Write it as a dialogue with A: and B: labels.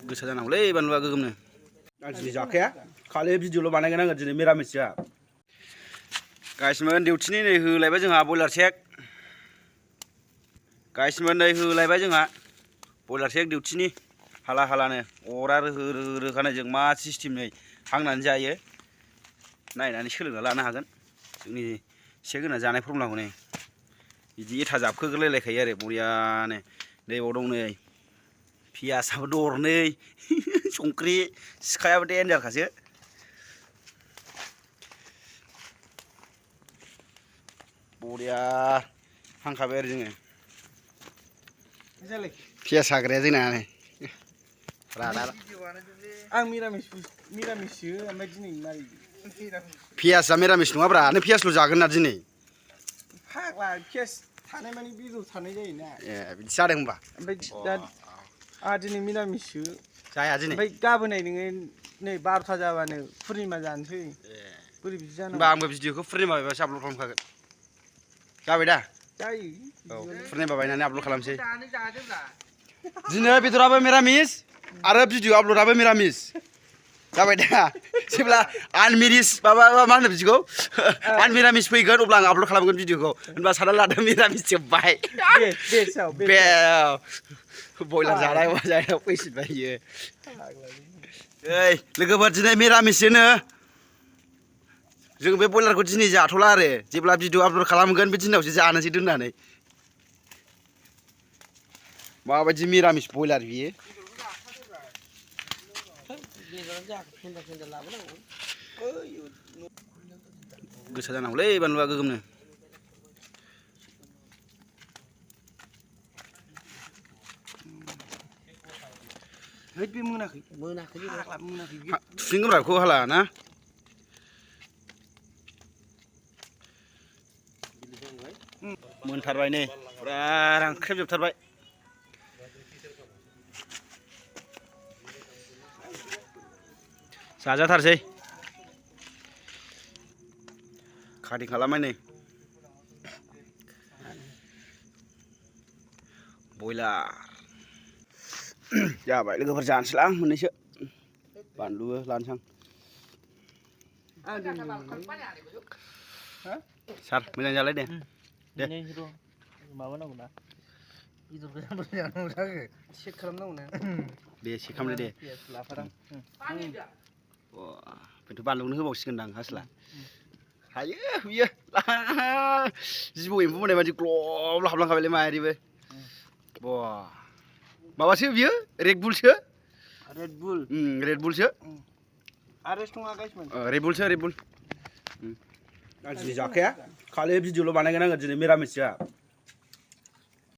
A: गोसा जानांगौलै बानलुआ गोगोमनो। आं दिनै जाखाया खालि भिडिअल' बानायगोन आङो दिनै मिरामिसआ। गाइसमोन डिउटिनि नै होलायबाय जोंहा बयलार सेक। गाइसमोन नै होलायबाय जोंहा बयलार सेक डिउटिनि हाला हालानो अरा रोहो रोहो रोगानाय जों मा सिस्टेम नै हांनानै जायो नायनानै सोलोंना लानो हागोन जोंनि सेक होना जानाय फर्मुलाखौ नै बिदि एथा जाबखोग्रोलायलायखायो आरो बरियानो। दैयाव दं नै पियासाबो दरनै संख्रि सिखायाबो देनजारखासो। बरिया हांखाबाय आरो जोङो पियास हाग्राया जोंना नै
B: आं मिरामिससो ओमफ्राय दिनै मारै
A: पियासआ मिरामिस नङाब्रा नों पियासल' जागोन ना दिनै?
B: फाग्ला पियास थानाय माने बेदर थानाय जायोना।
A: ए बिदि जादों होनबा।
B: ओमफ्राय दा आंहा दिनै मिरामिससो
A: जाया दिनै।
B: ओमफ्राय गाबोनहाय नोङो नै 12था जाबानो पुर्निमा जानोसै। बोरै बिदि जानांगौ?
A: होनबा आंबो भिडिअखौ पुर्निमा बायबासो आपल'ड खालामखागोन। जाबाय दा?
B: जायो।
A: औ पुर्निमा बायनानै आपल'ड खालामसै। दिनै बेदराबो मिरामिस आरो भिडिअ आपल'डआबो मिरामिस। जाबाय दा? जेब्ला आनमिरिस माबा मा होनो बिदिखौ आनमिरामिस फैगोन अब्ला आं आपल'ड खालामगोन भिडिअखौ। होनबा सानना लादो मिरामिस जोब्बाय। बे बयलार जानाय मा जानायाव फैसिनबाय बियो। ओइ लोगोफोर दिनै मिरामिससोनो। जों बे बयलारखौ दिनै जाथ'ला आरो जेब्ला भिडिअ आपल'ड खालामगोन बे दिनावसो जानोसै दोननानै। माबायदि मिरामिस बयलार बियो। गोसा जानांगौलै बानलुआ गोगोमनो।
B: हैद बे मोनाखै
A: थुफिनगोन बेखौ हाला ना? मोनथारबाय नै फुरा रानख्रेबजोबथारबाय। जाजाथारसै खादि खालामबाय नै बयलार जाबाय लोगोफोर जानोसैलां मोननैसो बानलुबो लानोसै आं। सार मोजां जालाय दे
B: माबानांगौ ना चेक खालामनांगौ ना
A: दे चेक खालामदो दे। बेथ' बानलुखौनो होबावसिगोनदां हासला हायो बियो जिबौ एम्फौ मोननाय बायदि ग्लब हाबलांखाबायलै मायारिबो। बा माबासो बियो रेडबुलसो। रेडबुलसो रेडबुलसो रेडबुल। आं दिनै जाखाया खालि भिडिअल' बानायगोन आङो दिनै मिरामिसआ।